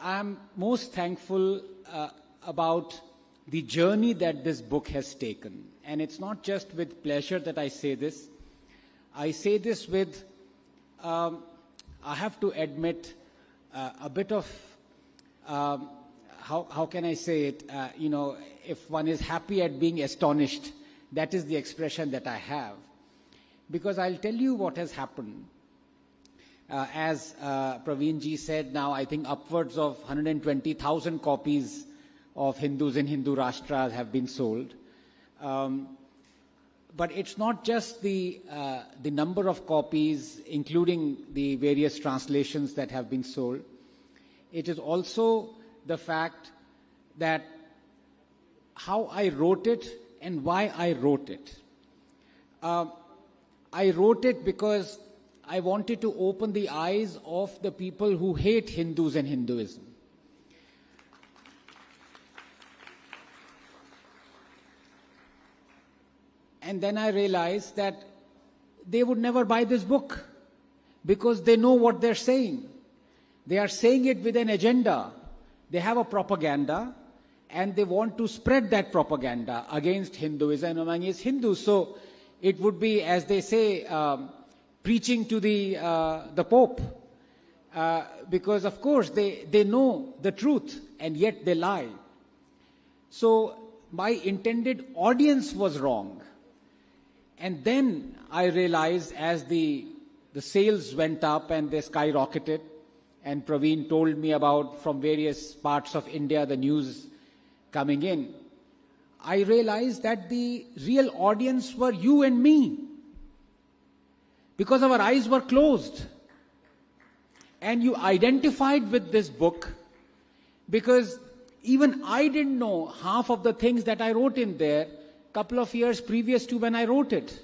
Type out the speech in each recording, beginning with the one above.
I'm most thankful about the journey that this book has taken. And it's not just with pleasure that I say this. I say this with, I have to admit, a bit of, how can I say it? If one is happy at being astonished, that is the expression that I have. Because I'll tell you what has happened. As Praveen ji said, now I think upwards of 120,000 copies of Hindus in Hindu Rashtras have been sold. But it's not just the number of copies, including the various translations that have been sold. It is also the fact that how I wrote it and why I wrote it. I wrote it because I wanted to open the eyes of the people who hate Hindus and Hinduism. And then I realized that they would never buy this book because they know what they're saying. They are saying it with an agenda. They have a propaganda and they want to spread that propaganda against Hinduism and against Hindus. So it would be, as they say, preaching to the Pope. Because, of course, they know the truth and yet they lie. So my intended audience was wrong. And then I realized as the sales went up and they skyrocketed, and Praveen told me about from various parts of India the news coming in, I realized that the real audience were you and me. Because our eyes were closed. And you identified with this book because even I didn't know half of the things that I wrote in there couple of years previous to when I wrote it.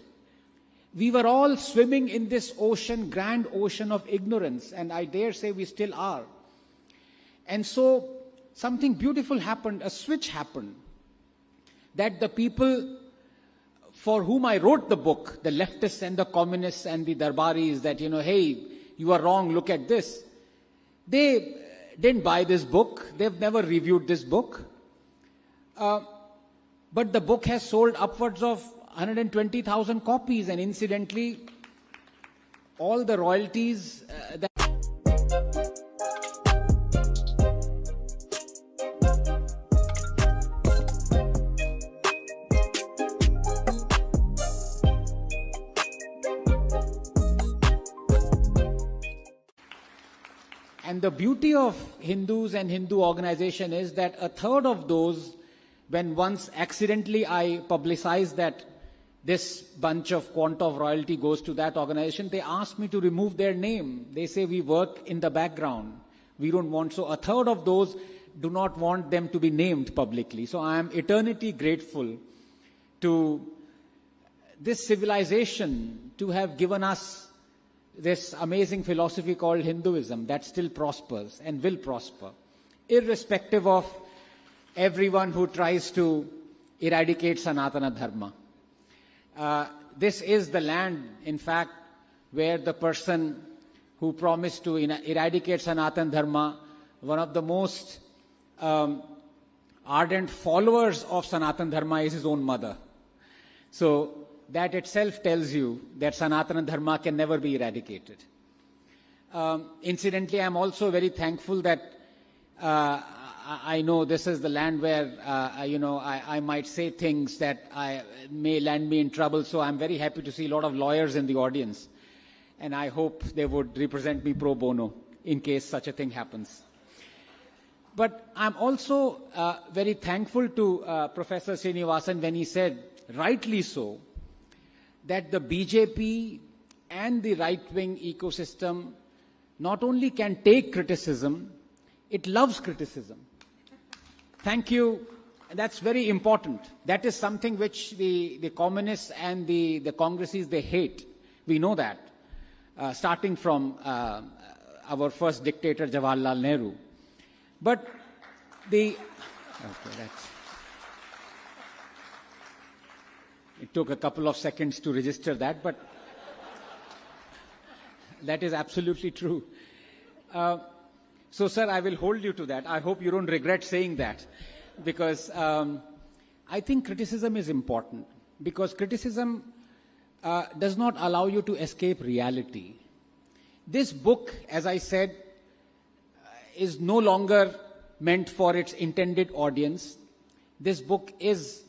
We were all swimming in this ocean, grand ocean of ignorance, and I dare say we still are. And so something beautiful happened, a switch happened, that the people for whom I wrote the book, the leftists and the communists and the darbaris, that, hey, you are wrong, look at this. They didn't buy this book. They've never reviewed this book. But the book has sold upwards of 120,000 copies, and incidentally, all the royalties that And the beauty of Hindus and Hindu organization is that a third of those, when once accidentally I publicized that this bunch of quanta of royalty goes to that organization, they ask me to remove their name. They say we work in the background. We don't want, so a third of those do not want them to be named publicly. So I am eternally grateful to this civilization to have given us this amazing philosophy called Hinduism that still prospers and will prosper, irrespective of everyone who tries to eradicate Sanatana Dharma. This is the land, in fact, where the person who promised to eradicate Sanatana Dharma, one of the most ardent followers of Sanatana Dharma is his own mother. So that itself tells you that Sanatana Dharma can never be eradicated. Incidentally, I'm also very thankful that I know this is the land where, I might say things that may land me in trouble. So I'm very happy to see a lot of lawyers in the audience. And I hope they would represent me pro bono in case such a thing happens. But I'm also very thankful to Professor Srinivasan when he said, rightly so, that the BJP and the right-wing ecosystem not only can take criticism, it loves criticism. Thank you. That's very important. That is something which the communists and the Congresses, they hate. We know that, starting from our first dictator, Jawaharlal Nehru. But it took a couple of seconds to register that, but that is absolutely true. So, sir, I will hold you to that. I hope you don't regret saying that, because I think criticism is important, because criticism does not allow you to escape reality. This book, as I said, is no longer meant for its intended audience. This book is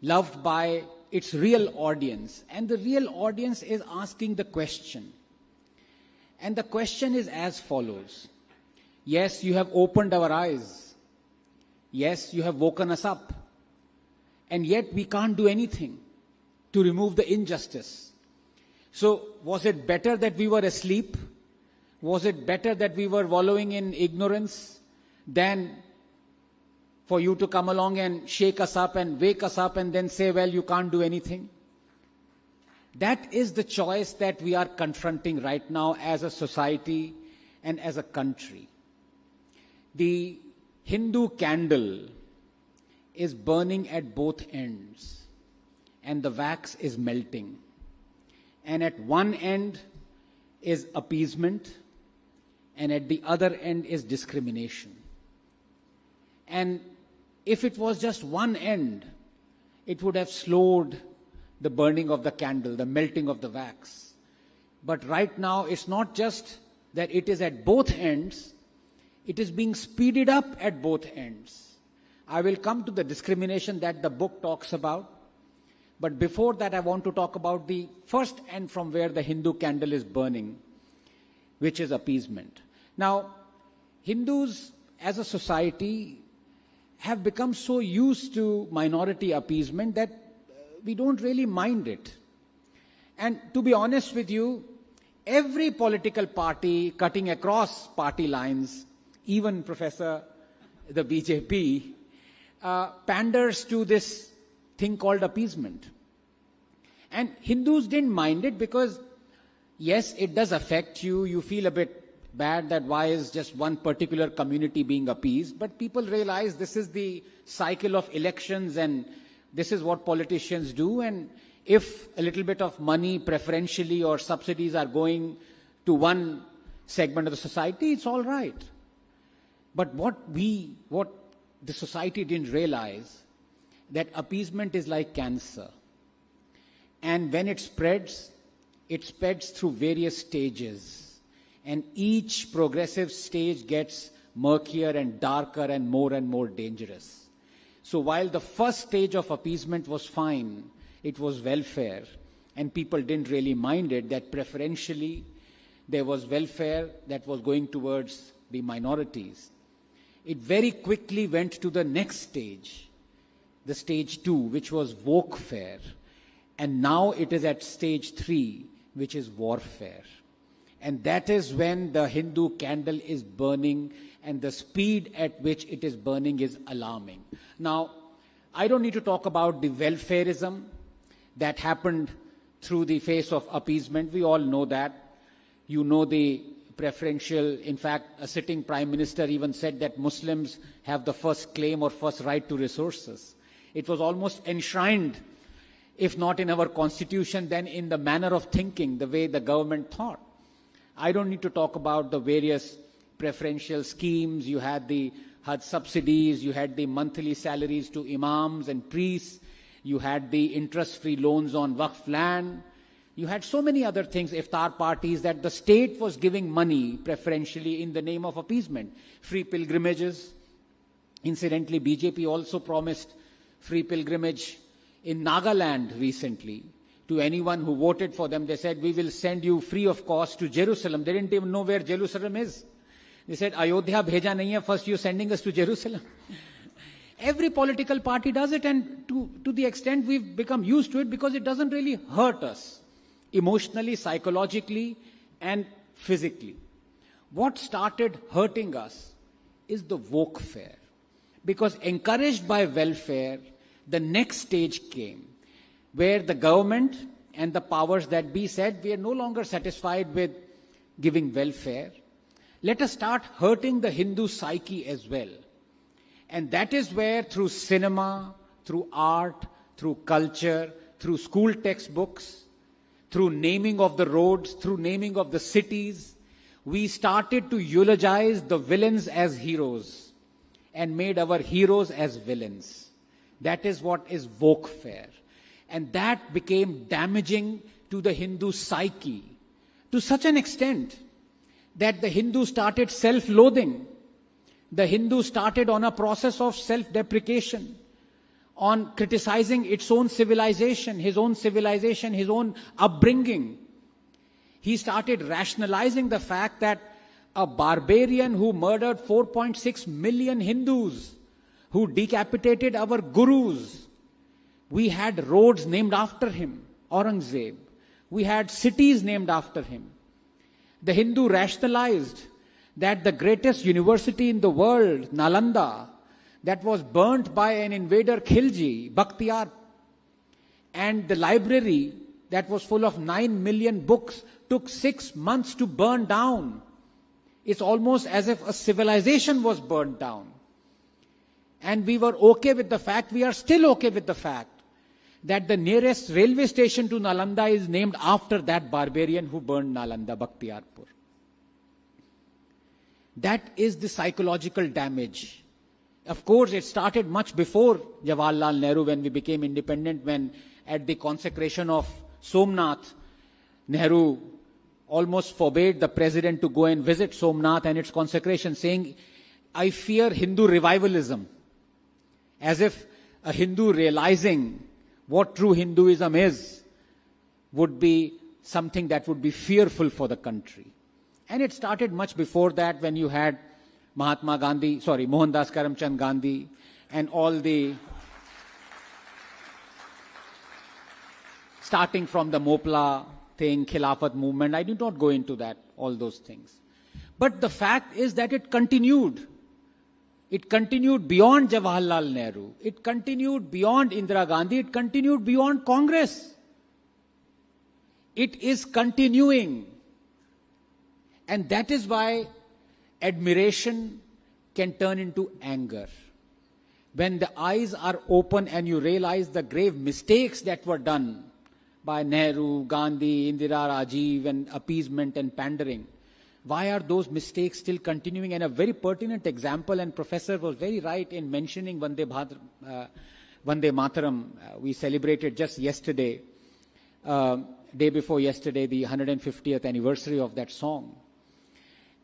loved by its real audience, and the real audience is asking the question. And the question is as follows. Yes, you have opened our eyes. Yes, you have woken us up. And yet we can't do anything to remove the injustice. So was it better that we were asleep? Was it better that we were wallowing in ignorance than for you to come along and shake us up and wake us up and then say, well, you can't do anything? That is the choice that we are confronting right now as a society and as a country. The Hindu candle is burning at both ends, and the wax is melting. And at one end is appeasement, and at the other end is discrimination. And if it was just one end, it would have slowed the burning of the candle, the melting of the wax. But right now, it's not just that it is at both ends, it is being speeded up at both ends. I will come to the discrimination that the book talks about. But before that, I want to talk about the first end from where the Hindu candle is burning, which is appeasement. Now, Hindus as a society have become so used to minority appeasement that we don't really mind it. And to be honest with you, every political party cutting across party lines, even Professor, the BJP, panders to this thing called appeasement. And Hindus didn't mind it because, yes, it does affect you. You feel a bit bad that why is just one particular community being appeased. But people realize this is the cycle of elections and this is what politicians do. And if a little bit of money preferentially or subsidies are going to one segment of the society, it's all right. But what the society didn't realize, that appeasement is like cancer. And when it spreads through various stages. And each progressive stage gets murkier and darker and more dangerous. So while the first stage of appeasement was fine, it was welfare, and people didn't really mind it, that preferentially there was welfare that was going towards the minorities. It very quickly went to the next stage, the stage 2, which was wokefare. And now it is at stage 3, which is warfare. And that is when the Hindu candle is burning, and the speed at which it is burning is alarming. Now, I don't need to talk about the welfarism that happened through the face of appeasement. We all know that. You know the preferential, in fact, a sitting prime minister even said that Muslims have the first claim or first right to resources. It was almost enshrined, if not in our constitution, then in the manner of thinking, the way the government thought. I don't need to talk about the various preferential schemes. You had the Hajj subsidies, you had the monthly salaries to imams and priests, you had the interest-free loans on Waqf land, you had so many other things, iftar parties, that the state was giving money preferentially in the name of appeasement. Free pilgrimages. Incidentally, BJP also promised free pilgrimage in Nagaland recently. To anyone who voted for them, they said, we will send you free of cost to Jerusalem. They didn't even know where Jerusalem is. They said, Ayodhya bheja nahi hai, first you're sending us to Jerusalem. Every political party does it, and to the extent we've become used to it because it doesn't really hurt us emotionally, psychologically, and physically. What started hurting us is the wokefare. Because encouraged by welfare, the next stage came, where the government and the powers that be said, we are no longer satisfied with giving welfare. Let us start hurting the Hindu psyche as well. And that is where, through cinema, through art, through culture, through school textbooks, through naming of the roads, through naming of the cities, we started to eulogize the villains as heroes and made our heroes as villains. That is what is woke-fare. And that became damaging to the Hindu psyche to such an extent that the Hindu started self-loathing. The Hindu started on a process of self-deprecation, on criticizing its own civilization, his own upbringing. He started rationalizing the fact that a barbarian who murdered 4.6 million Hindus, who decapitated our gurus, we had roads named after him, Aurangzeb. We had cities named after him. The Hindu rationalized that the greatest university in the world, Nalanda, that was burnt by an invader Khilji, Bakhtiyar, and the library that was full of 9 million books took 6 months to burn down. It's almost as if a civilization was burned down. And we were okay with the fact, we are still okay with the fact, that the nearest railway station to Nalanda is named after that barbarian who burned Nalanda, Bakhtiyarpur. That is the psychological damage. Of course, it started much before Jawaharlal Nehru, when we became independent, when at the consecration of Somnath, Nehru almost forbade the president to go and visit Somnath and its consecration, saying, I fear Hindu revivalism. As if a Hindu realizing what true Hinduism is would be something that would be fearful for the country. And it started much before that, when you had Mohandas Karamchand Gandhi and all the, starting from the Mopla thing, Khilafat movement. I do not go into that, all those things. But the fact is that it continued. It continued beyond Jawaharlal Nehru. It continued beyond Indira Gandhi. It continued beyond Congress. It is continuing. And that is why admiration can turn into anger. When the eyes are open and you realize the grave mistakes that were done by Nehru, Gandhi, Indira, Rajiv, and appeasement and pandering, why are those mistakes still continuing? And a very pertinent example, and Professor was very right in mentioning Vande Mataram. We celebrated just yesterday, day before yesterday, the 150th anniversary of that song.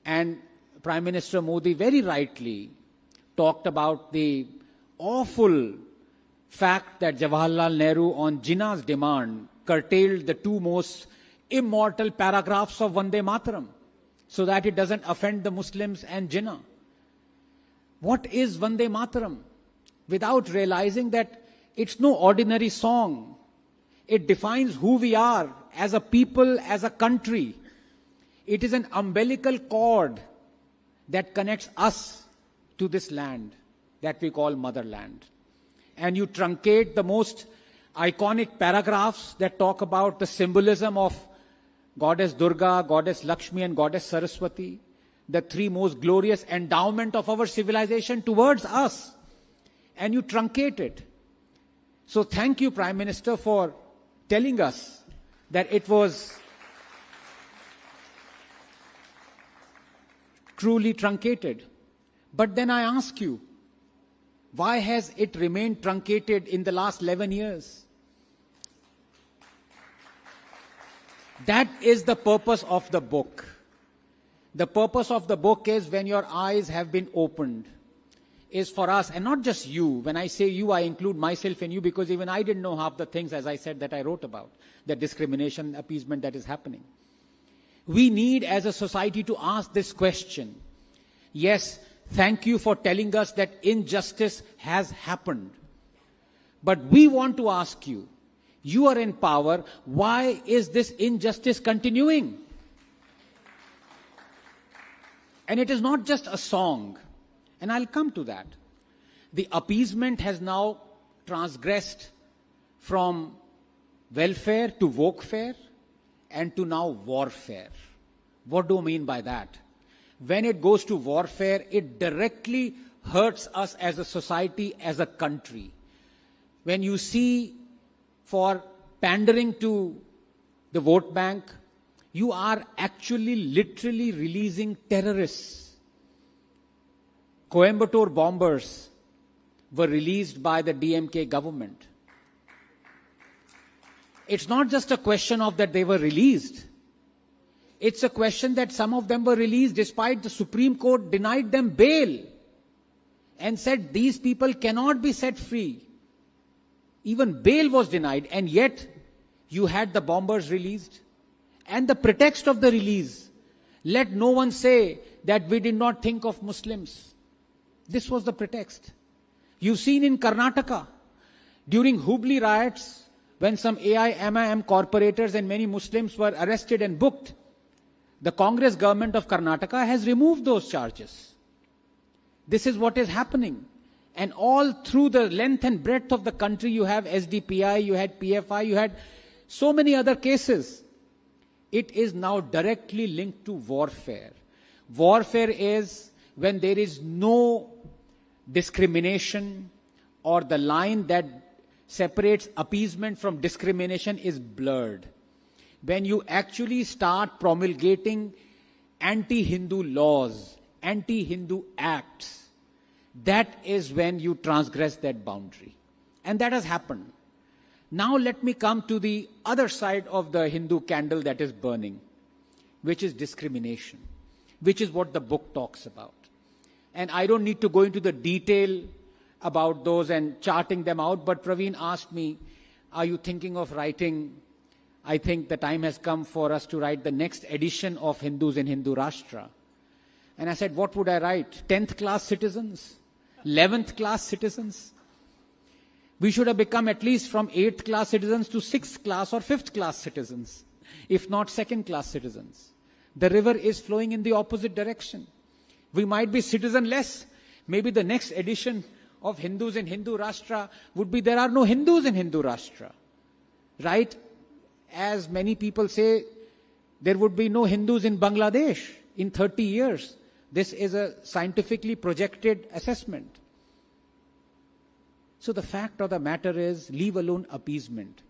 And Prime Minister Modi very rightly talked about the awful fact that Jawaharlal Nehru, on Jinnah's demand, curtailed the two most immortal paragraphs of Vande Mataram, so that it doesn't offend the Muslims and Jinnah. What is Vande Mataram? Without realizing that it's no ordinary song. It defines who we are as a people, as a country. It is an umbilical cord that connects us to this land that we call motherland. And you truncate the most iconic paragraphs that talk about the symbolism of Goddess Durga, Goddess Lakshmi, and Goddess Saraswati, the three most glorious endowment of our civilization towards us, and you truncate it. So thank you, Prime Minister, for telling us that it was truly truncated. But then I ask you, why has it remained truncated in the last 11 years? That is the purpose of the book. The purpose of the book is, when your eyes have been opened, is for us, and not just you. When I say you, I include myself in you, because even I didn't know half the things, as I said, that I wrote about, the discrimination, appeasement that is happening. We need, as a society, to ask this question. Yes, thank you for telling us that injustice has happened. But we want to ask you, you are in power, why is this injustice continuing? And it is not just a song, and I'll come to that. The appeasement has now transgressed from welfare to wokefare and to now warfare. What do I mean by that? When it goes to warfare, it directly hurts us as a society, as a country. When you see, for pandering to the vote bank, You are actually literally releasing terrorists. Coimbatore bombers were released by the DMK government. It's not just a question of that they were released. It's a question that some of them were released despite the Supreme Court denied them bail and said these people cannot be set free. Even bail was denied, and yet you had the bombers released. And the pretext of the release, let no one say that we did not think of Muslims. This was the pretext. You've seen in Karnataka, during Hubli riots, when some AIMIM corporators and many Muslims were arrested and booked, the Congress government of Karnataka has removed those charges. This is what is happening. And all through the length and breadth of the country, you have SDPI, you had PFI, you had so many other cases. It is now directly linked to warfare. Warfare is when there is no discrimination, or the line that separates appeasement from discrimination is blurred. When you actually start promulgating anti-Hindu laws, anti-Hindu acts, that is when you transgress that boundary. And that has happened. Now let me come to the other side of the Hindu candle that is burning, which is discrimination, which is what the book talks about. And I don't need to go into the detail about those and charting them out, but Praveen asked me, are you thinking of writing? I think the time has come for us to write the next edition of Hindus in Hindu Rashtra. And I said, what would I write? 10th class citizens? 11th class citizens? We should have become at least from 8th class citizens to 6th class or 5th class citizens, if not 2nd class citizens. The river is flowing in the opposite direction. We might be citizenless. Maybe the next edition of Hindus in Hindu Rashtra would be there are no Hindus in Hindu Rashtra. Right? As many people say, there would be no Hindus in Bangladesh in 30 years. This is a scientifically projected assessment. So the fact of the matter is, leave alone appeasement.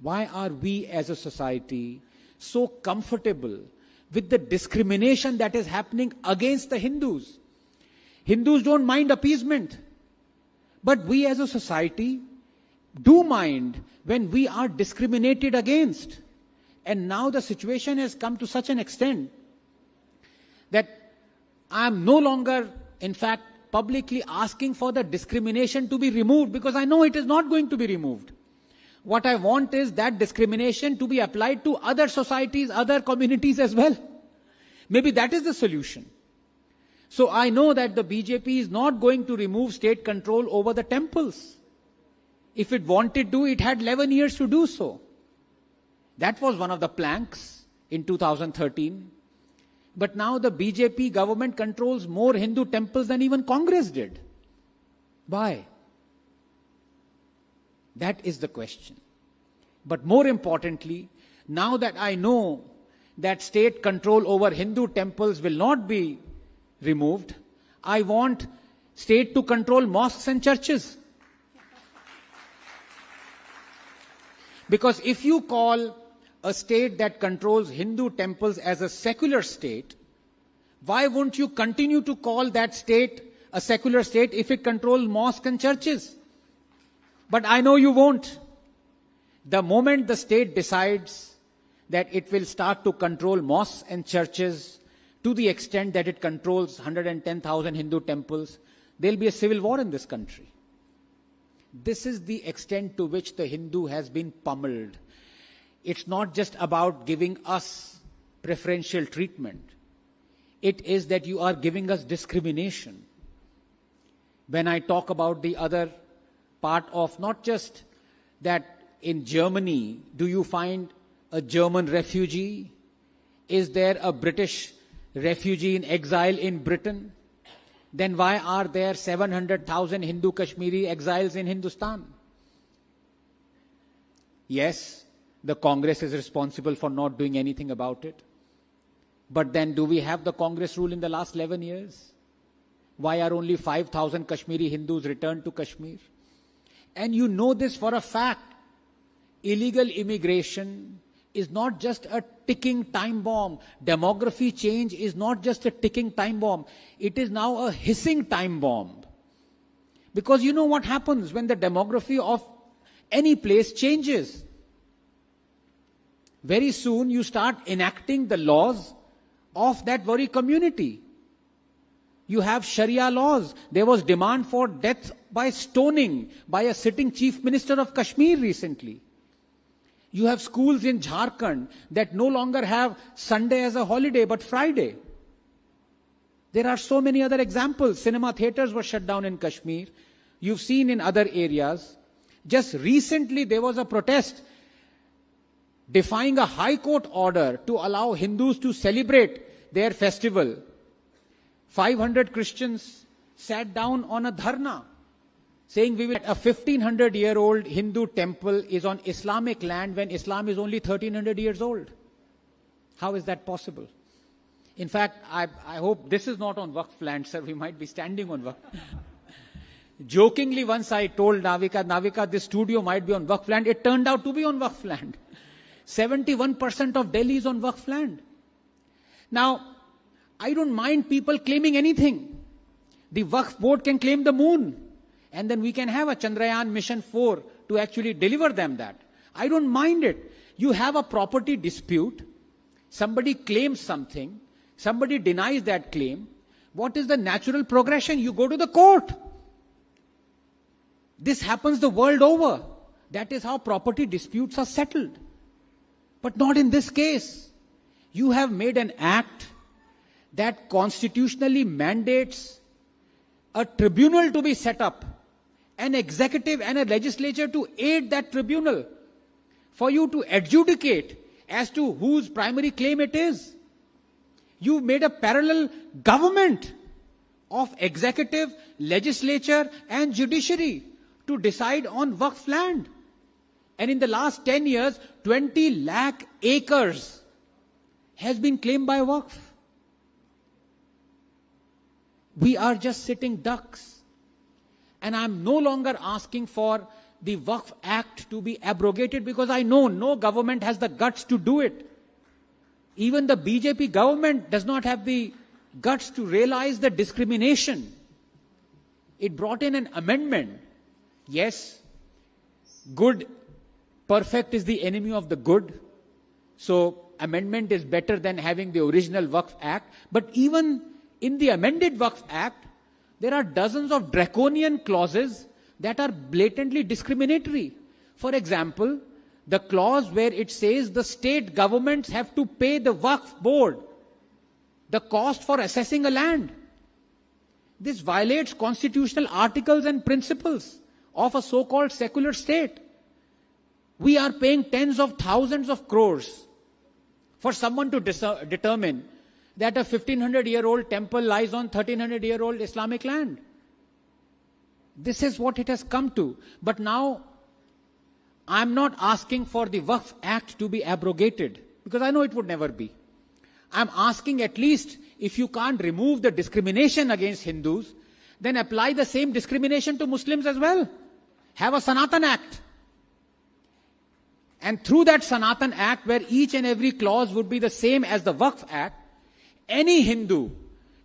Why are we as a society so comfortable with the discrimination that is happening against the Hindus? Hindus don't mind appeasement. But we as a society do mind when we are discriminated against. And now the situation has come to such an extent that I am no longer, in fact, publicly asking for the discrimination to be removed, because I know it is not going to be removed. What I want is that discrimination to be applied to other societies, other communities as well. Maybe that is the solution. So I know that the BJP is not going to remove state control over the temples. If it wanted to, it had 11 years to do so. That was one of the planks in 2013. But now the BJP government controls more Hindu temples than even Congress did. Why? That is the question. But more importantly, now that I know that state control over Hindu temples will not be removed, I want state to control mosques and churches. Because if you call a state that controls Hindu temples as a secular state, why won't you continue to call that state a secular state if it controls mosques and churches? But I know you won't. The moment the state decides that it will start to control mosques and churches to the extent that it controls 110,000 Hindu temples, there'll be a civil war in this country. This is the extent to which the Hindu has been pummeled. It's not just about giving us preferential treatment. It is that you are giving us discrimination. When I talk about the other part of not just that in Germany, do you find a German refugee? Is there a British refugee in exile in Britain? Then why are there 700,000 Hindu Kashmiri exiles in Hindustan? Yes, the Congress is responsible for not doing anything about it. But then do we have the Congress rule in the last 11 years? Why are only 5,000 Kashmiri Hindus returned to Kashmir? And you know this for a fact. Illegal immigration is not just a ticking time bomb. Demography change is not just a ticking time bomb. It is now a hissing time bomb. Because you know what happens when the demography of any place changes. Very soon you start enacting the laws of that very community. You have Sharia laws. There was demand for death by stoning by a sitting chief minister of Kashmir recently. You have schools in Jharkhand that no longer have Sunday as a holiday but Friday. There are so many other examples. Cinema theaters were shut down in Kashmir. You've seen in other areas. Just recently there was a protest defying a high court order to allow Hindus to celebrate their festival. 500 Christians sat down on a dharna saying we will. A 1500-year-old Hindu temple is on Islamic land when Islam is only 1300 years old. How is that possible? In fact, I hope this is not on Waqf land, sir. We might be standing on Waqf. Jokingly, once I told Navika, this studio might be on Waqf land. It turned out to be on Waqf land. 71% of Delhi is on Waqf land. Now, I don't mind people claiming anything. The Waqf board can claim the moon. And then we can have a Chandrayaan mission 4 to actually deliver them that. I don't mind it. You have a property dispute. Somebody claims something. Somebody denies that claim. What is the natural progression? You go to the court. This happens the world over. That is how property disputes are settled. But not in this case. You have made an act that constitutionally mandates a tribunal to be set up, an executive and a legislature to aid that tribunal for you to adjudicate as to whose primary claim it is. You made a parallel government of executive, legislature and judiciary to decide on Waqf land. And in the last 10 years, 20 lakh acres has been claimed by Waqf. We are just sitting ducks. And I'm no longer asking for the Waqf Act to be abrogated because I know no government has the guts to do it. Even the BJP government does not have the guts to realize the discrimination. It brought in an amendment. Yes, perfect is the enemy of the good. So amendment is better than having the original Waqf Act. But even in the amended Waqf Act, there are dozens of draconian clauses that are blatantly discriminatory. For example, the clause where it says the state governments have to pay the Waqf board the cost for assessing a land. This violates constitutional articles and principles of a so-called secular state. We are paying tens of thousands of crores for someone to determine that a 1500-year-old temple lies on 1300-year-old Islamic land. This is what it has come to. But now, I'm not asking for the Waqf Act to be abrogated, because I know it would never be. I'm asking at least, if you can't remove the discrimination against Hindus, then apply the same discrimination to Muslims as well. Have a Sanatan Act. And through that Sanatan Act, where each and every clause would be the same as the Waqf Act, any Hindu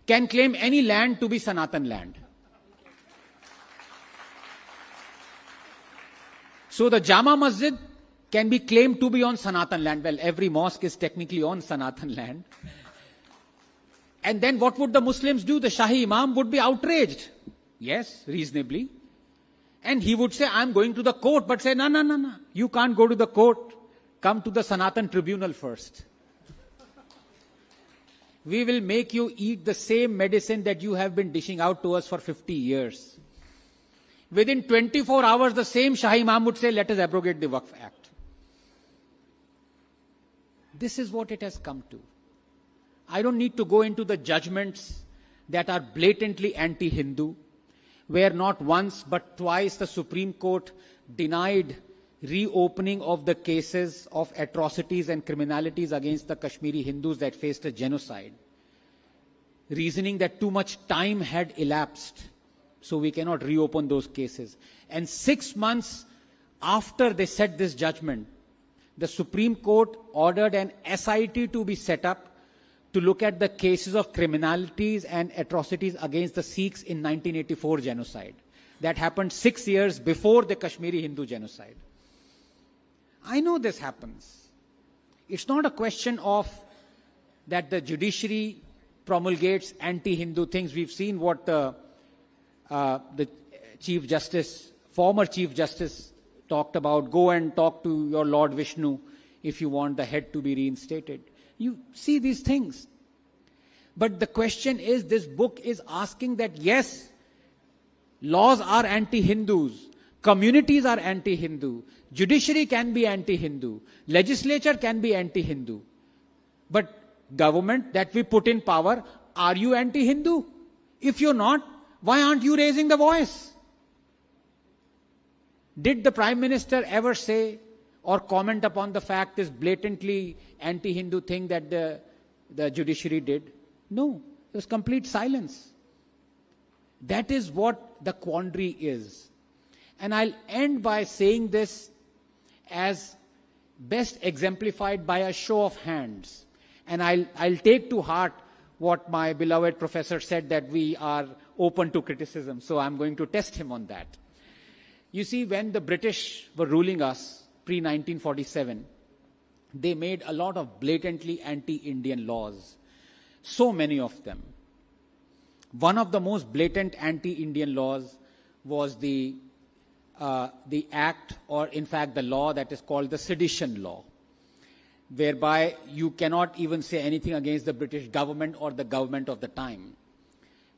can claim any land to be Sanatan land. So the Jama Masjid can be claimed to be on Sanatan land. Well, every mosque is technically on Sanatan land. And then what would the Muslims do? The Shahi Imam would be outraged. Yes, reasonably. And he would say, I'm going to the court, but say, no. You can't go to the court. Come to the Sanatan tribunal first. We will make you eat the same medicine that you have been dishing out to us for 50 years. Within 24 hours, the same Shahi Imam would say, let us abrogate the Waqf Act. This is what it has come to. I don't need to go into the judgments that are blatantly anti-Hindu, where not once but twice the Supreme Court denied reopening of the cases of atrocities and criminalities against the Kashmiri Hindus that faced a genocide, reasoning that too much time had elapsed, so we cannot reopen those cases. And 6 months after they said this judgment, the Supreme Court ordered an SIT to be set up to look at the cases of criminalities and atrocities against the Sikhs in 1984 genocide. That happened 6 years before the Kashmiri Hindu genocide. I know this happens. It's not a question of that the judiciary promulgates anti-Hindu things. We've seen what the Chief Justice, former Chief Justice, talked about. Go and talk to your Lord Vishnu if you want the head to be reinstated. You see these things. But the question is, this book is asking that yes, laws are anti-Hindus, communities are anti-Hindu, judiciary can be anti-Hindu, legislature can be anti-Hindu. But government that we put in power, are you anti-Hindu? If you're not, why aren't you raising the voice? Did the Prime Minister ever say or comment upon the fact this blatantly anti-Hindu thing that the judiciary did? No, it was complete silence. That is what the quandary is. And I'll end by saying this as best exemplified by a show of hands. And I'll take to heart what my beloved professor said, that we are open to criticism. So I'm going to test him on that. You see, when the British were ruling us pre-1947, they made a lot of blatantly anti-Indian laws. So many of them. One of the most blatant anti-Indian laws was the act, or in fact the law that is called the Sedition Law, whereby you cannot even say anything against the British government or the government of the time.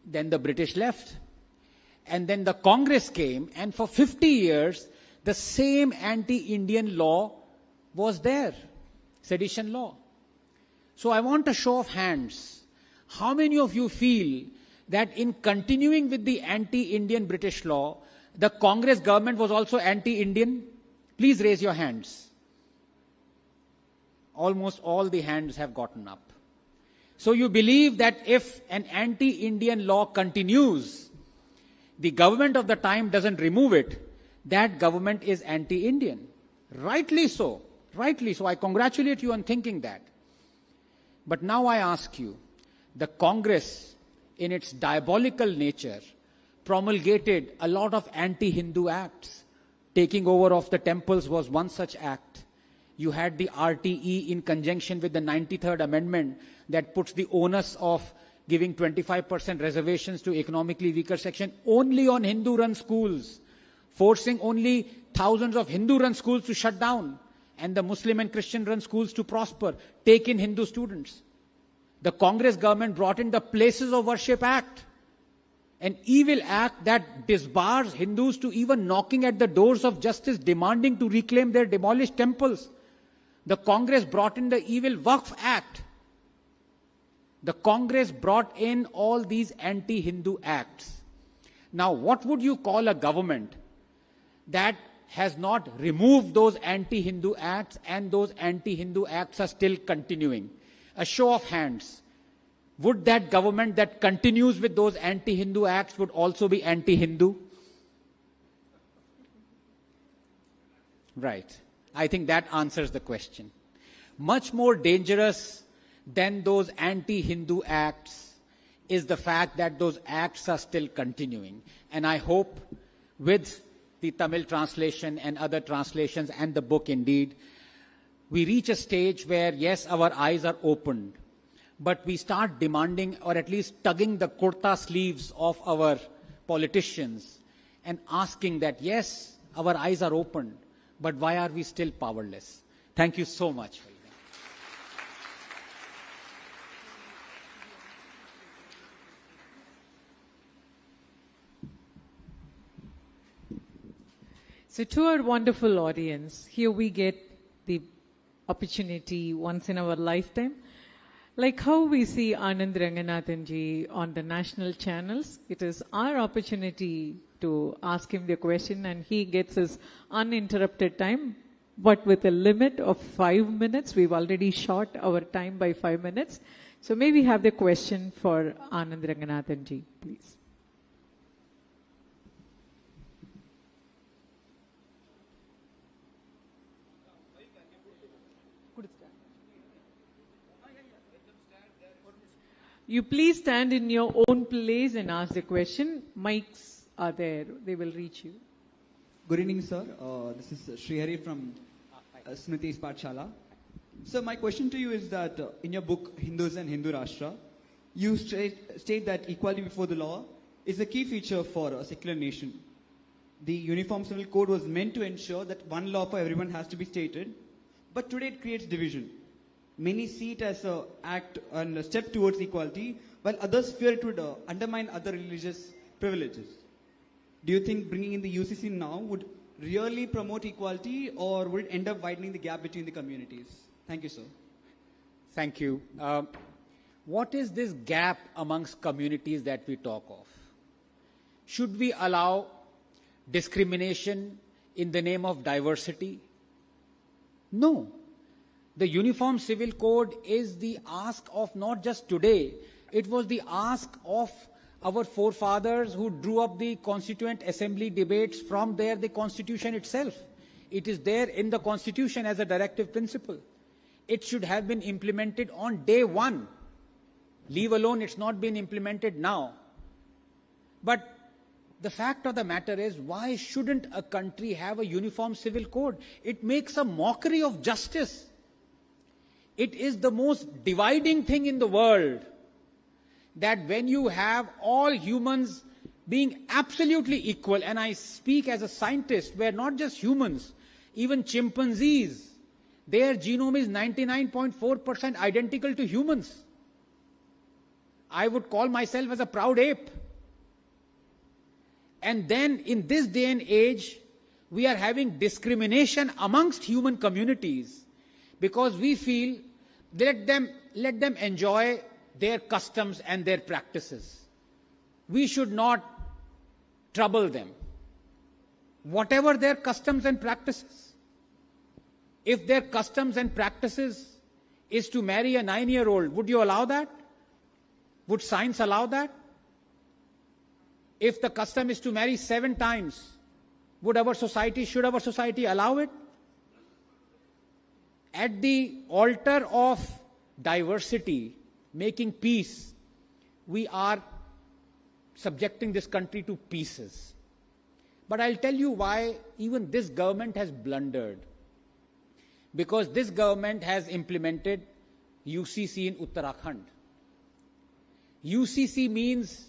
Then the British left. And then the Congress came, and for 50 years, the same anti-Indian law was there, Sedition Law. So I want a show of hands. How many of you feel that in continuing with the anti-Indian British law, the Congress government was also anti-Indian? Please raise your hands. Almost all the hands have gotten up. So you believe that if an anti-Indian law continues, the government of the time doesn't remove it, that government is anti-Indian. Rightly so. Rightly so. I congratulate you on thinking that. But now I ask you, the Congress, in its diabolical nature, promulgated a lot of anti-Hindu acts. Taking over of the temples was one such act. You had the RTE in conjunction with the 93rd Amendment that puts the onus of giving 25% reservations to economically weaker section only on Hindu-run schools, forcing only thousands of Hindu-run schools to shut down and the Muslim and Christian-run schools to prosper, take in Hindu students. The Congress government brought in the Places of Worship Act, an evil act that disbars Hindus to even knocking at the doors of justice, demanding to reclaim their demolished temples. The Congress brought in the evil Waqf Act. The Congress brought in all these anti-Hindu acts. Now, what would you call a government that has not removed those anti-Hindu acts and those anti-Hindu acts are still continuing? A show of hands. Would that government that continues with those anti-Hindu acts would also be anti-Hindu? Right. I think that answers the question. Much more dangerous than those anti-Hindu acts is the fact that those acts are still continuing. And I hope with the Tamil translation and other translations and the book indeed, we reach a stage where, yes, our eyes are opened, but we start demanding or at least tugging the kurta sleeves of our politicians and asking that, yes, our eyes are opened, but why are we still powerless? Thank you so much. So to our wonderful audience, here we get the opportunity once in our lifetime. Like how we see ANAND RANGANATHAN ji on the national channels, it is our opportunity to ask him the question and he gets his uninterrupted time, but with a limit of 5 minutes. We've already short our time by 5 minutes. So may we have the question for ANAND RANGANATHAN ji, please. You please stand in your own place and ask the question. Mics are there. They will reach you. Good evening, sir. This is Srihari from Smriti's Pathshala. Sir, my question to you is that in your book, Hindus and Hindu Rashtra, you state that equality before the law is a key feature for a secular nation. The Uniform Civil Code was meant to ensure that one law for everyone has to be stated, but today it creates division. Many see it as an act and a step towards equality, while others fear it would undermine other religious privileges. Do you think bringing in the UCC now would really promote equality, or would it end up widening the gap between the communities? Thank you, sir. Thank you. What is this gap amongst communities that we talk of? Should we allow discrimination in the name of diversity? No. The Uniform Civil Code is the ask of not just today, it was the ask of our forefathers who drew up the Constituent Assembly debates. From there, the Constitution itself. It is there in the Constitution as a directive principle. It should have been implemented on day one. Leave alone it's not been implemented now. But the fact of the matter is, why shouldn't a country have a uniform civil code? It makes a mockery of justice. It is the most dividing thing in the world that when you have all humans being absolutely equal, and I speak as a scientist, where not just humans, even chimpanzees, their genome is 99.4% identical to humans. I would call myself as a proud ape. And then in this day and age, we are having discrimination amongst human communities because we feel let them enjoy their customs and their practices. We should not trouble them. Whatever their customs and practices. If their customs and practices is to marry a 9-year-old, would you allow that? Would science allow that? If the custom is to marry 7 times, should our society allow it? At the altar of diversity, making peace, we are subjecting this country to pieces. But I'll tell you why even this government has blundered. Because this government has implemented UCC in Uttarakhand. UCC means,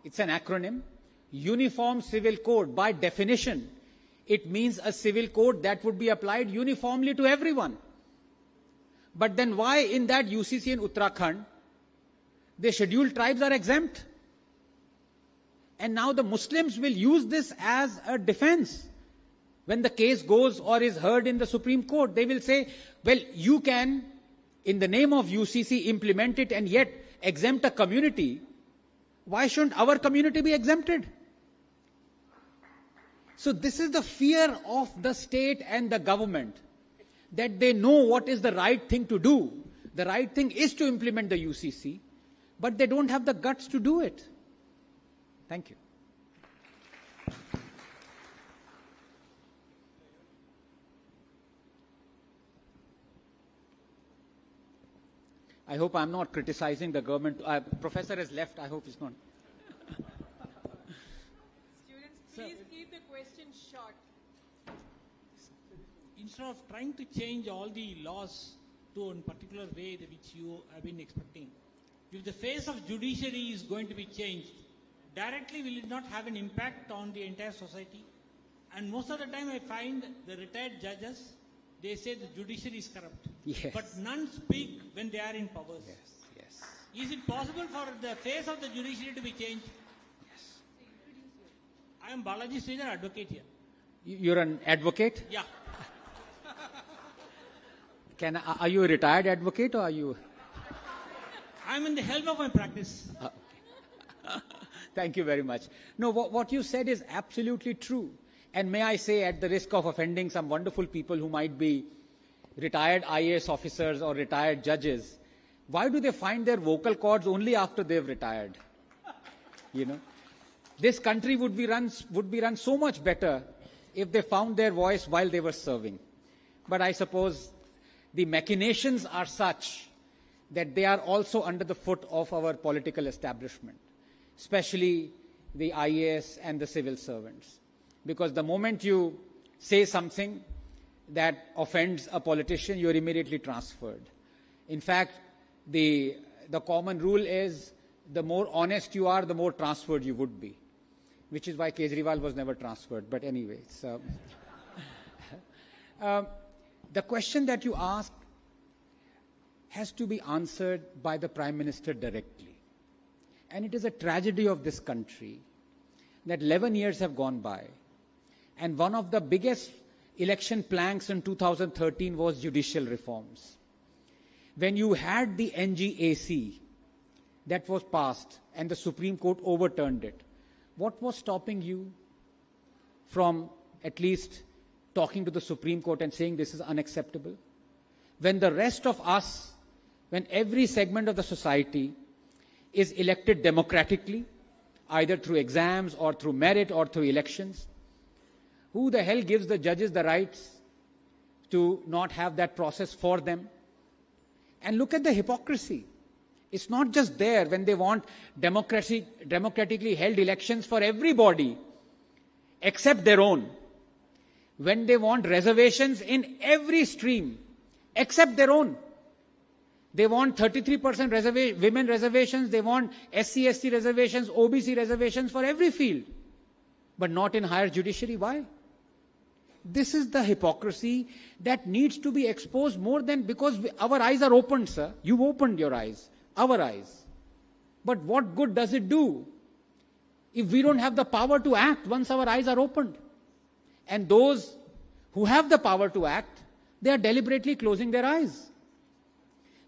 it's an acronym, Uniform Civil Code. By definition, it means a civil code that would be applied uniformly to everyone. But then why in that UCC in Uttarakhand, the scheduled tribes are exempt? And now the Muslims will use this as a defense. When the case goes or is heard in the Supreme Court, they will say, well, you can, in the name of UCC, implement it and yet exempt a community. Why shouldn't our community be exempted? So this is the fear of the state and the government, that they know what is the right thing to do. The right thing is to implement the UCC, but they don't have the guts to do it. Thank you. I hope I'm not criticizing the government. Professor has left. I hope he's not. Students, please keep the question short. Instead of trying to change all the laws to a particular way which you have been expecting, if the face of judiciary is going to be changed, directly will it not have an impact on the entire society? And most of the time I find the retired judges, they say the judiciary is corrupt. Yes. But none speak when they are in power. Yes, yes. Is it possible for the face of the judiciary to be changed? Yes. I am Balaji Sridhar, advocate here. You're an advocate? Yeah. Are you a retired advocate or are you? I am in the helm of my practice. Okay. Thank you very much. No, what you said is absolutely true. And may I say, at the risk of offending some wonderful people who might be retired IAS officers or retired judges, why do they find their vocal cords only after they've retired? You know, this country would be run so much better if they found their voice while they were serving. But I suppose the machinations are such that they are also under the foot of our political establishment, especially the IAS and the civil servants. Because the moment you say something that offends a politician, you are immediately transferred. In fact, the common rule is the more honest you are, the more transferred you would be, which is why Kejriwal was never transferred. But anyway, so the question that you asked has to be answered by the Prime Minister directly. And it is a tragedy of this country that 11 years have gone by, and one of the biggest election planks in 2013 was judicial reforms. When you had the NGAC that was passed and the Supreme Court overturned it, what was stopping you from at least talking to the Supreme Court and saying this is unacceptable? When the rest of us, when every segment of the society is elected democratically, either through exams or through merit or through elections, who the hell gives the judges the rights to not have that process for them? And look at the hypocrisy. It's not just there when they want democratically held elections for everybody except their own. When they want reservations in every stream except their own. They want 33% women reservations, they want SC/ST reservations, OBC reservations for every field, but not in higher judiciary. Why? This is the hypocrisy that needs to be exposed more than, because our eyes are opened, sir. You've opened your eyes, our eyes. But what good does it do if we don't have the power to act once our eyes are opened? And those who have the power to act, they are deliberately closing their eyes.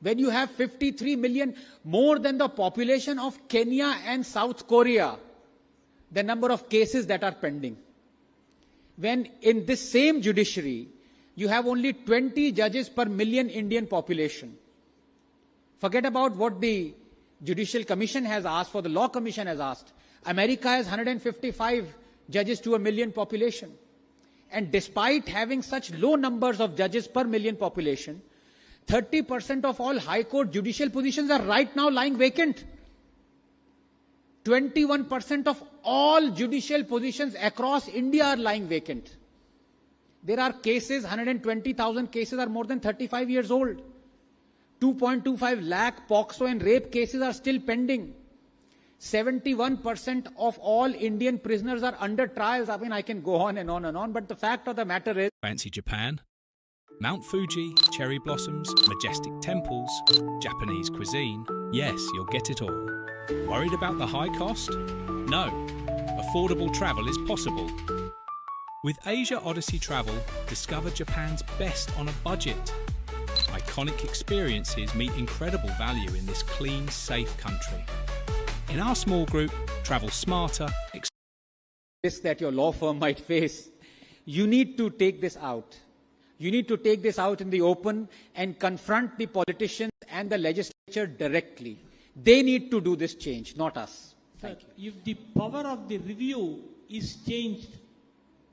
When you have 53 million, more than the population of Kenya and South Korea, the number of cases that are pending. When in this same judiciary, you have only 20 judges per million Indian population. Forget about what the Judicial Commission has asked, for the Law Commission has asked. America has 155 judges to a million population. And despite having such low numbers of judges per million population, 30% of all High Court judicial positions are right now lying vacant. 21% of all judicial positions across India are lying vacant. There are cases, 120,000 cases are more than 35 years old. 2.25 lakh POCSO and rape cases are still pending. 71% of all Indian prisoners are under trials. I mean, I can go on and on and on, but the fact of the matter is... Fancy Japan? Mount Fuji, cherry blossoms, majestic temples, Japanese cuisine. Yes, you'll get it all. Worried about the high cost? No. Affordable travel is possible. With Asia Odyssey Travel, discover Japan's best on a budget. Iconic experiences meet incredible value in this clean, safe country. In our small group, travel smarter. Risk that your law firm might face. You need to take this out. You need to take this out in the open and confront the politicians and the legislature directly. They need to do this change, not us. Sir, if the power of the review is changed,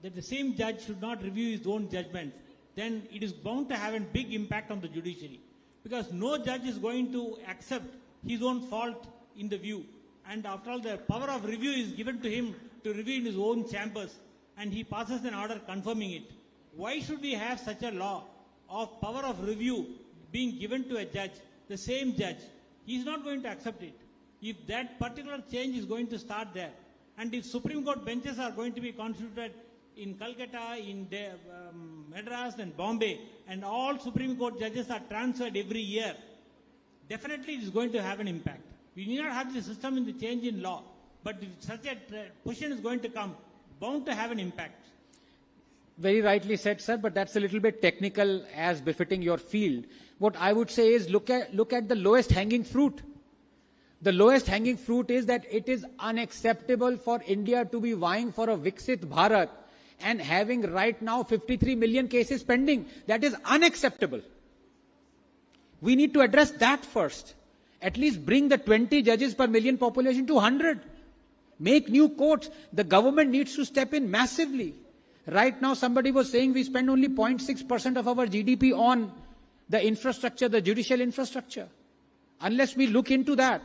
that the same judge should not review his own judgment, then it is bound to have a big impact on the judiciary. Because no judge is going to accept his own fault in the view. And after all, the power of review is given to him to review in his own chambers, and he passes an order confirming it. Why should we have such a law of power of review being given to a judge, the same judge? He is not going to accept it. If that particular change is going to start there, and if Supreme Court benches are going to be constituted in Calcutta, in Madras and Bombay, and all Supreme Court judges are transferred every year, definitely it is going to have an impact. We need not have the system in the change in law, but if such a position is going to come, bound to have an impact. Very rightly said, sir, but that's a little bit technical as befitting your field. What I would say is look at the lowest hanging fruit. The lowest hanging fruit is that it is unacceptable for India to be vying for a Viksit Bharat and having right now 53 million cases pending. That is unacceptable. We need to address that first. At least bring the 20 judges per million population to 100. Make new courts. The government needs to step in massively. Right now, somebody was saying we spend only 0.6% of our GDP on the infrastructure, the judicial infrastructure. Unless we look into that,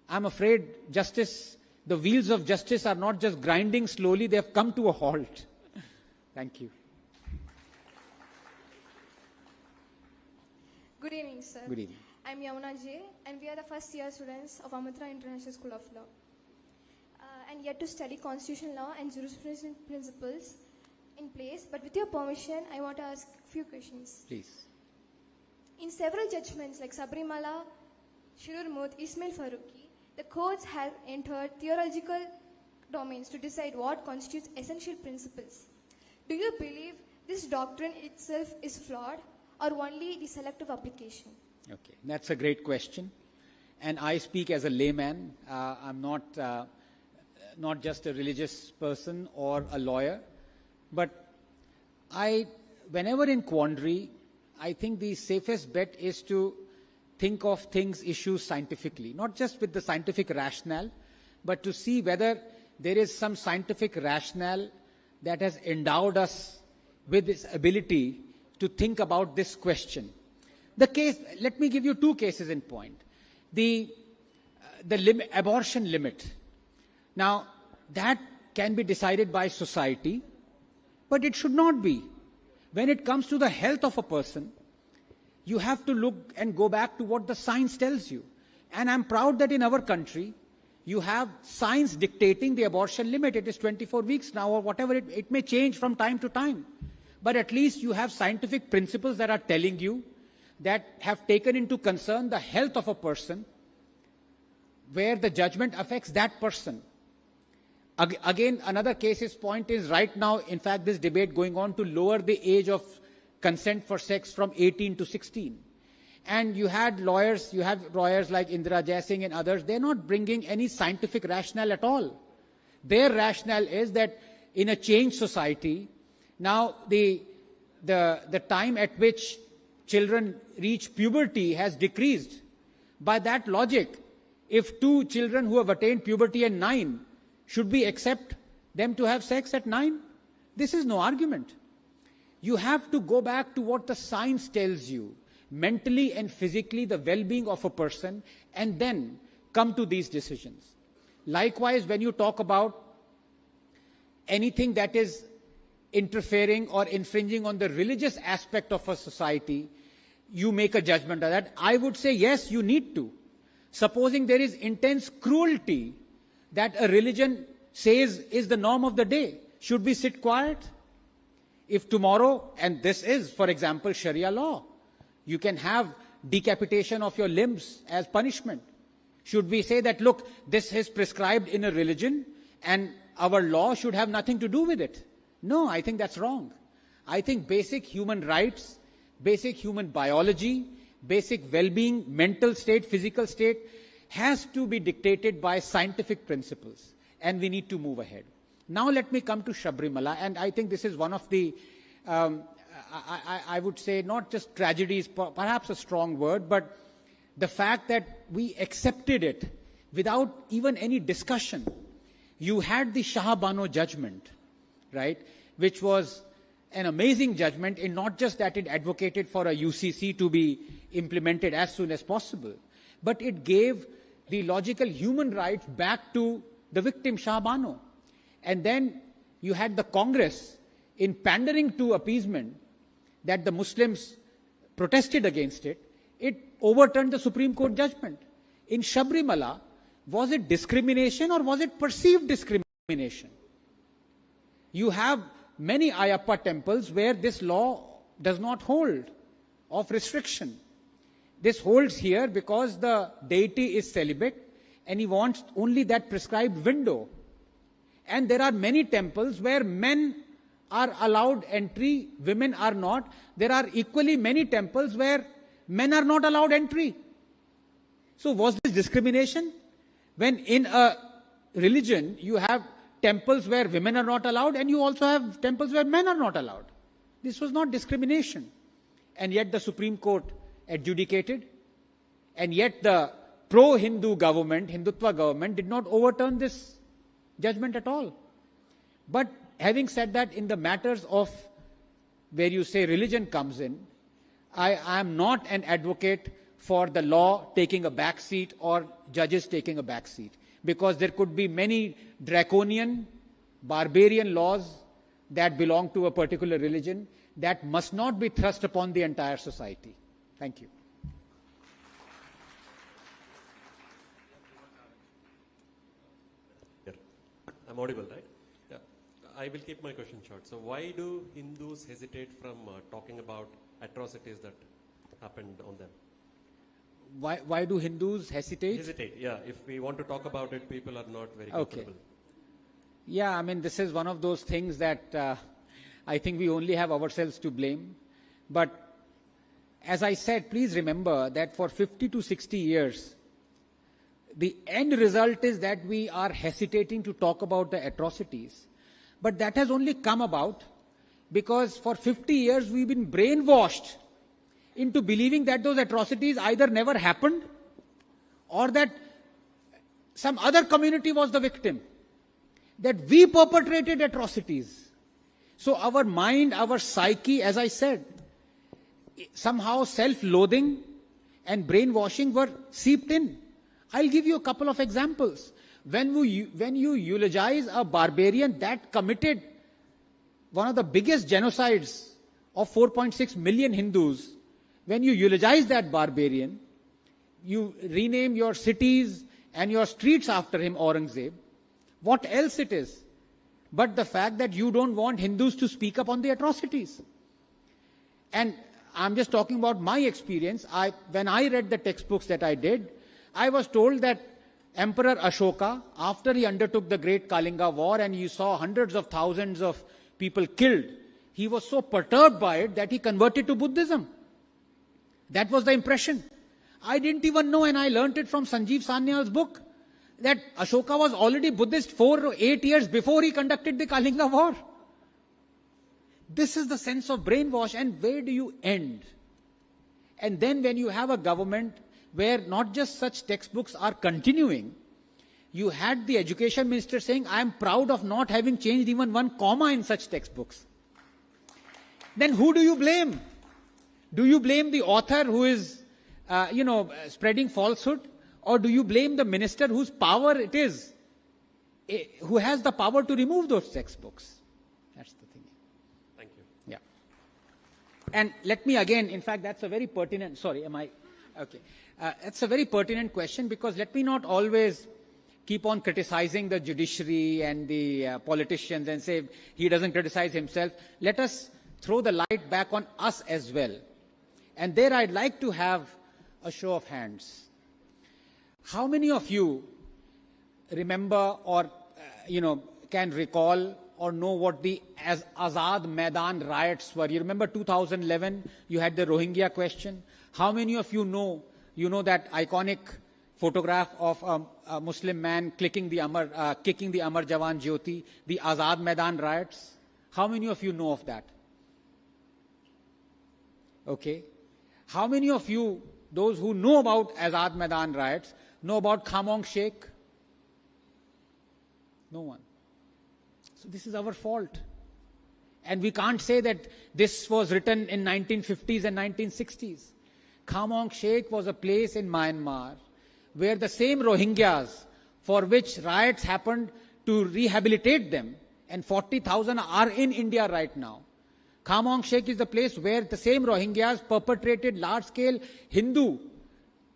I'm afraid the wheels of justice are not just grinding slowly, they have come to a halt. Thank you. Good evening, sir. Good evening. I'm Yamuna J, and we are the first year students of Amrita International School of Law. And yet to study constitutional law and jurisprudence principles in place. But with your permission, I want to ask a few questions. Please. In several judgments like Sabrimala, Shirur Ismail Faruqi, the courts have entered theological domains to decide what constitutes essential principles. Do you believe this doctrine itself is flawed or only the selective application? Okay, that's a great question. And I speak as a layman. I'm not just a religious person or a lawyer. But whenever in quandary, I think the safest bet is to think of issues scientifically, not just with the scientific rationale, but to see whether there is some scientific rationale that has endowed us with this ability to think about this question. Let me give you two cases in point. The abortion limit. Now, that can be decided by society, but it should not be. When it comes to the health of a person, you have to look and go back to what the science tells you. And I'm proud that in our country, you have science dictating the abortion limit. It is 24 weeks now or whatever. It may change from time to time. But at least you have scientific principles that are telling you that have taken into concern the health of a person where the judgment affects that person. Again, another case's point is right now, in fact, this debate going on to lower the age of consent for sex from 18 to 16. And you have lawyers like Indira Jaising and others, they're not bringing any scientific rationale at all. Their rationale is that in a changed society, now the time at which children reach puberty has decreased. By that logic, if two children who have attained puberty at 9, should we accept them to have sex at 9? This is no argument. You have to go back to what the science tells you, mentally and physically, the well-being of a person, and then come to these decisions. Likewise, when you talk about anything that is interfering or infringing on the religious aspect of a society, you make a judgment of that. I would say, yes, you need to. Supposing there is intense cruelty that a religion says is the norm of the day, should we sit quiet? If tomorrow, and this is, for example, Sharia law, you can have decapitation of your limbs as punishment. Should we say that, look, this is prescribed in a religion and our law should have nothing to do with it? No, I think that's wrong. I think basic human rights, basic human biology, basic well-being, mental state, physical state, has to be dictated by scientific principles, and we need to move ahead. Now let me come to Sabrimala, and I think this is one of the, I would say, not just tragedies, perhaps a strong word, but the fact that we accepted it without even any discussion. You had the Shah Bano judgment, right, which was an amazing judgment in not just that it advocated for a UCC to be implemented as soon as possible, but it gave the logical human rights back to the victim Shah Bano. And then you had the Congress, in pandering to appeasement, that the Muslims protested against it, it overturned the Supreme Court judgment. In Sabrimala, was it discrimination or was it perceived discrimination? You have many Ayappa temples where this law does not hold of restriction. This holds here because the deity is celibate and he wants only that prescribed window. And there are many temples where men are allowed entry, women are not. There are equally many temples where men are not allowed entry. So was this discrimination? When in a religion you have temples where women are not allowed and you also have temples where men are not allowed. This was not discrimination. And yet the Supreme Court adjudicated, and yet the pro-Hindu government, Hindutva government, did not overturn this judgment at all. But having said that, in the matters of where you say religion comes in, I am not an advocate for the law taking a back seat or judges taking a back seat, because there could be many draconian, barbarian laws that belong to a particular religion that must not be thrust upon the entire society. Thank you. I'm audible, right? Yeah. I will keep my question short. So why do Hindus hesitate from talking about atrocities that happened on them? Why do Hindus hesitate? Hesitate, yeah. If we want to talk about it, people are not very comfortable. Yeah, I mean, this is one of those things that I think we only have ourselves to blame. But as I said, please remember that for 50 to 60 years, the end result is that we are hesitating to talk about the atrocities. But that has only come about because for 50 years we've been brainwashed into believing that those atrocities either never happened or that some other community was the victim, that we perpetrated atrocities. So our mind, our psyche, as I said, somehow self-loathing and brainwashing were seeped in. I'll give you a couple of examples. When you eulogize a barbarian that committed one of the biggest genocides of 4.6 million Hindus, when you eulogize that barbarian, you rename your cities and your streets after him, Aurangzeb. What else it is but the fact that you don't want Hindus to speak up on the atrocities? And I'm just talking about my experience. When I read the textbooks that I did, I was told that Emperor Ashoka, after he undertook the Great Kalinga War and you saw hundreds of thousands of people killed, he was so perturbed by it that he converted to Buddhism. That was the impression. I didn't even know, and I learnt it from Sanjeev Sanyal's book, that Ashoka was already Buddhist 4 or 8 years before he conducted the Kalinga War. This is the sense of brainwash, and where do you end? And then when you have a government where not just such textbooks are continuing, you had the education minister saying, I am proud of not having changed even one comma in such textbooks. Then who do you blame? Do you blame the author who is, spreading falsehood? Or do you blame the minister whose power it is, who has the power to remove those textbooks? That's the thing. Thank you. Yeah. And let me again, in fact, that's a very pertinent, okay. It's a very pertinent question, because let me not always keep on criticizing the judiciary and the politicians and say he doesn't criticize himself. Let us throw the light back on us as well. And there I'd like to have a show of hands. How many of you remember or, can recall or know what the Azad Maidan riots were? You remember 2011, you had the Rohingya question. How many of you know that iconic photograph of a Muslim man kicking the Amar Jawan Jyoti, the Azad Maidan riots? How many of you know of that? Okay. How many of you, those who know about Azad Maidan riots, know about Khamong Sheikh? No one. So this is our fault. And we can't say that this was written in 1950s and 1960s. Khamong Sheikh was a place in Myanmar where the same Rohingyas for which riots happened to rehabilitate them, and 40,000 are in India right now. Khamong Sheikh is the place where the same Rohingyas perpetrated large-scale Hindu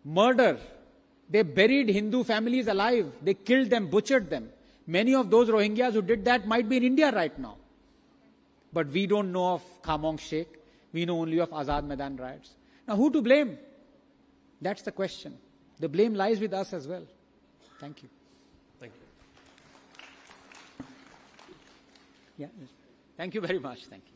murder. They buried Hindu families alive. They killed them, butchered them. Many of those Rohingyas who did that might be in India right now. But we don't know of Khamong Sheikh. We know only of Azad Maidan riots. Now, who to blame? That's the question. The blame lies with us as well. Thank you. Thank you. Yeah. Thank you very much. Thank you.